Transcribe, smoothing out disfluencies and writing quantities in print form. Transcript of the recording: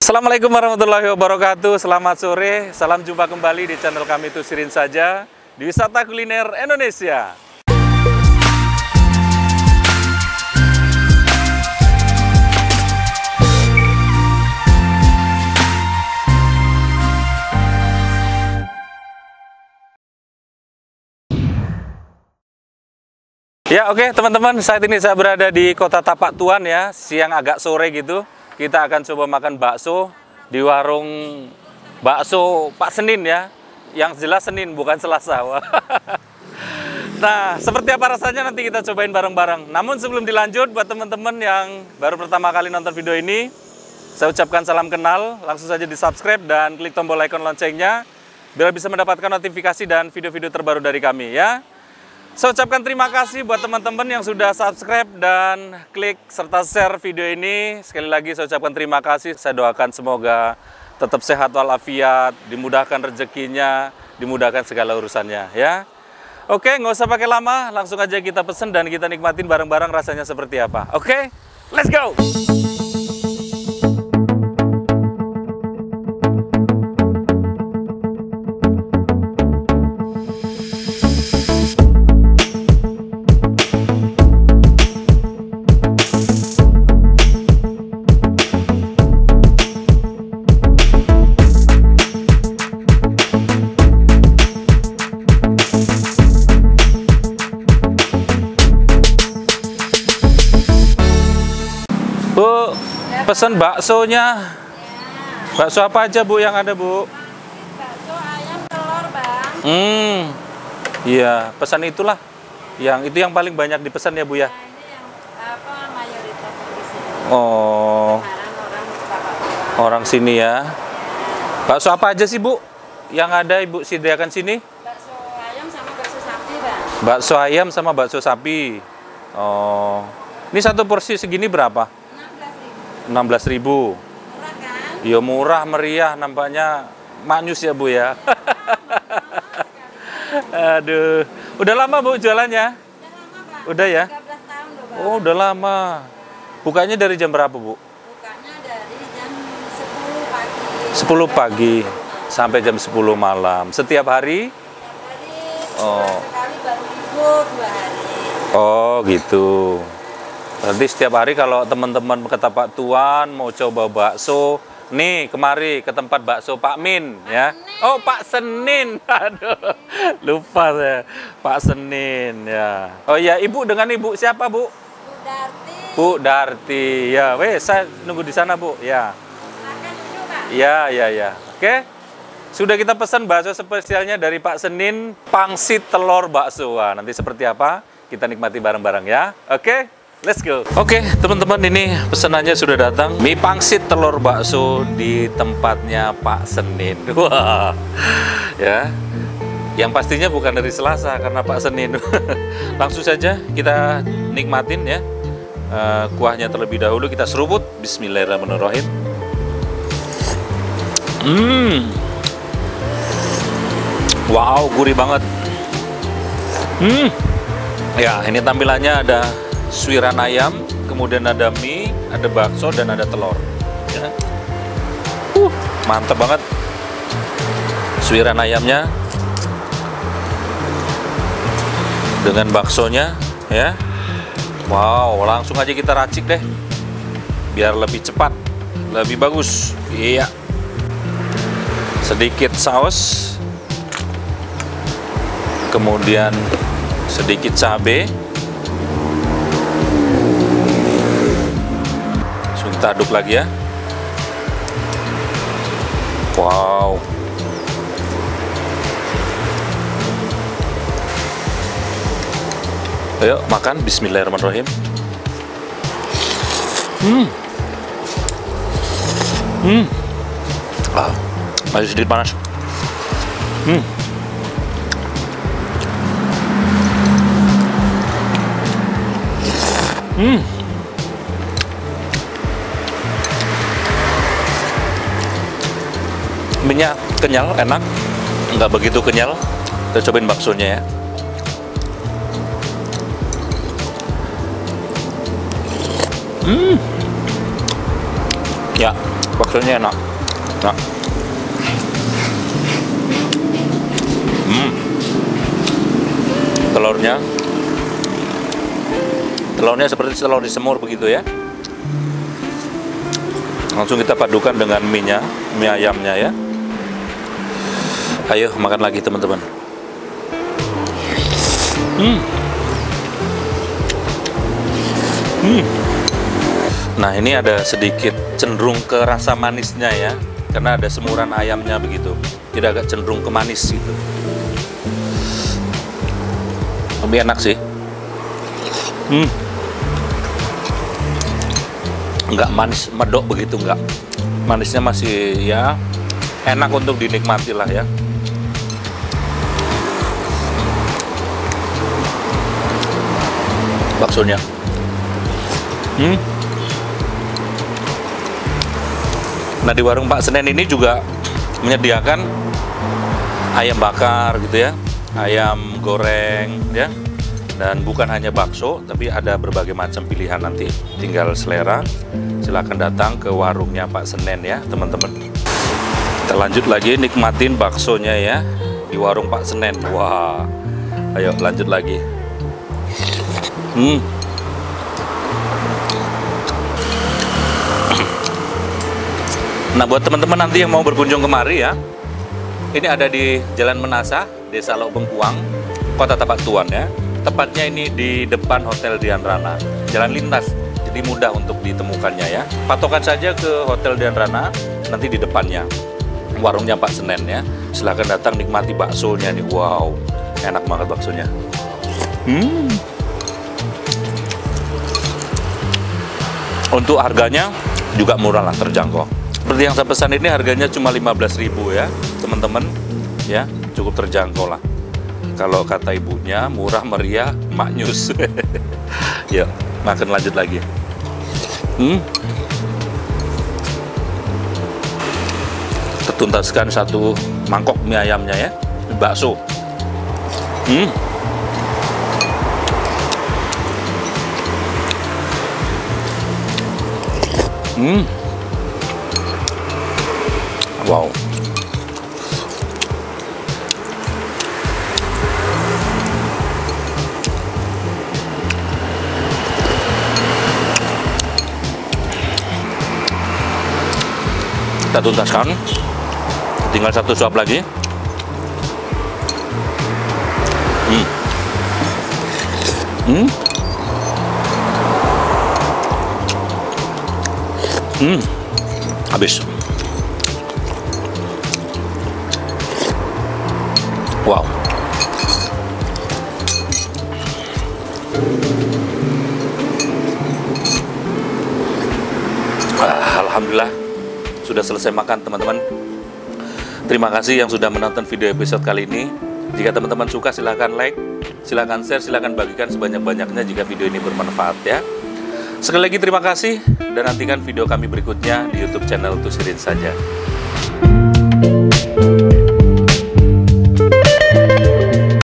Assalamualaikum warahmatullahi wabarakatuh. Selamat sore, salam jumpa kembali di channel kami Tusirin Saja di Wisata Kuliner Indonesia. Ya oke teman-teman, saat ini saya berada di Kota Tapak Tuan ya, siang agak sore gitu. Kita akan coba makan bakso di warung bakso Pak Senin ya. Yang jelas Senin, bukan Selasa. Nah, seperti apa rasanya nanti kita cobain bareng-bareng. Namun sebelum dilanjut, buat teman-teman yang baru pertama kali nonton video ini, saya ucapkan salam kenal. Langsung saja di subscribe dan klik tombol icon loncengnya, biar bisa mendapatkan notifikasi dan video-video terbaru dari kami ya. Saya ucapkan terima kasih buat teman-teman yang sudah subscribe dan klik serta share video ini. Sekali lagi saya ucapkan terima kasih. Saya doakan semoga tetap sehat walafiat, dimudahkan rezekinya, dimudahkan segala urusannya ya. Oke, nggak usah pakai lama, langsung aja kita pesen dan kita nikmatin bareng-bareng rasanya seperti apa. Oke, let's go! Bu, pesan baksonya. Bakso apa aja Bu yang ada Bu? Bakso ayam telur Bang. Iya, pesan itulah. Yang itu yang paling banyak dipesan ya Bu ya? Nah, ini yang mayoritas di sini. Oh, Orang orang sini ya. Bakso apa aja sih Bu? Yang ada Ibu sediakan sini? bakso ayam sama bakso sapi Bang. Bakso ayam sama bakso sapi. Oh, ini satu porsi segini berapa? 16.000. 16.000. Murah kan? Ya murah meriah, nampaknya maknyus ya Bu ya. Aduh, udah lama Bu jualannya? Udah lama Bang. Udah ya? 13 tahun loh Bang. Oh, udah lama. Bukanya dari jam berapa Bu? Bukanya dari jam 10 pagi. 10 pagi sampai jam 10 malam. Setiap hari? Setiap hari Oh. sekali baru libur 2 hari. Oh, gitu. Nanti setiap hari kalau teman-teman ke Tapak Tuan mau coba bakso, nih kemari ke tempat bakso Pak Min ya. Oh, Pak Senin. Aduh, lupa saya. Pak Senin ya. Oh ya, Ibu dengan Ibu siapa Bu? Bu Darti. Bu Darti. Ya, weh saya nunggu di sana Bu. Ya. Makan dulu Kak. Ya. Oke. Sudah kita pesan bakso spesialnya dari Pak Senin, pangsit telur bakso. Wah, nanti seperti apa? Kita nikmati bareng-bareng ya. Oke. Let's go. Oke, teman-teman, ini pesanannya sudah datang. Mie pangsit telur bakso di tempatnya Pak Senin. Wah, ya. Yang pastinya bukan dari Selasa karena Pak Senin. Langsung saja kita nikmatin ya. Kuahnya terlebih dahulu kita seruput. Bismillahirrahmanirrahim. Wow, gurih banget. Ya, ini tampilannya ada suiran ayam, kemudian ada mie, ada bakso, dan ada telur. Ya. Mantap banget. Suiran ayamnya dengan baksonya, ya. Wow, langsung aja kita racik deh, biar lebih cepat, lebih bagus. Iya. Sedikit saus, kemudian sedikit cabai. Kita aduk lagi ya. Wow. Ayo makan. Bismillahirrahmanirrahim. Masih sedikit panas. Minyak kenyal, enak, nggak begitu kenyal. Kita cobain baksonya ya. Ya, baksonya enak. Nah. Telurnya seperti telur disemur begitu ya. Langsung kita padukan dengan mie ayamnya ya. Ayo makan lagi teman-teman. Nah ini ada sedikit cenderung ke rasa manisnya ya, karena ada semuran ayamnya begitu. Jadi agak cenderung ke manis gitu. Lebih enak sih. Nggak manis medok begitu, nggak. Manisnya masih ya enak untuk dinikmati lah ya. Baksonya. Nah di warung Pak Senen ini juga menyediakan ayam bakar gitu ya, ayam goreng ya. Dan bukan hanya bakso, tapi ada berbagai macam pilihan nanti. Tinggal selera, silahkan datang ke warungnya Pak Senen ya teman-teman. Kita lanjut lagi nikmatin baksonya ya di warung Pak Senen. Wah, ayo lanjut lagi. Nah buat teman-teman nanti yang mau berkunjung kemari ya, ini ada di Jalan Menasa, Desa Lok Bengkuang, Kota Tapak Tuan ya. Tepatnya ini di depan Hotel Dian Rana, jalan lintas, jadi mudah untuk ditemukannya ya. Patokan saja ke Hotel Dian Rana, nanti di depannya warungnya Pak Senen ya. Silahkan datang nikmati baksonya nih, wow, enak banget baksonya. Untuk harganya juga murah lah, terjangkau. Seperti yang saya pesan ini harganya cuma 15.000 ya, teman-teman ya, cukup terjangkau lah. Kalau kata ibunya, murah meriah, maknyus. Yuk, makan lanjut lagi. Tertuntaskan satu mangkok mie ayamnya ya, bakso. Wow. Kita tuntaskan, tinggal satu suap lagi. Habis. Wow. Alhamdulillah sudah selesai makan teman-teman. Terima kasih yang sudah menonton video episode kali ini. Jika teman-teman suka silahkan like, silahkan share, silahkan bagikan sebanyak-banyaknya jika video ini bermanfaat ya. Sekali lagi terima kasih dan nantikan video kami berikutnya di YouTube channel Tusirin Saja.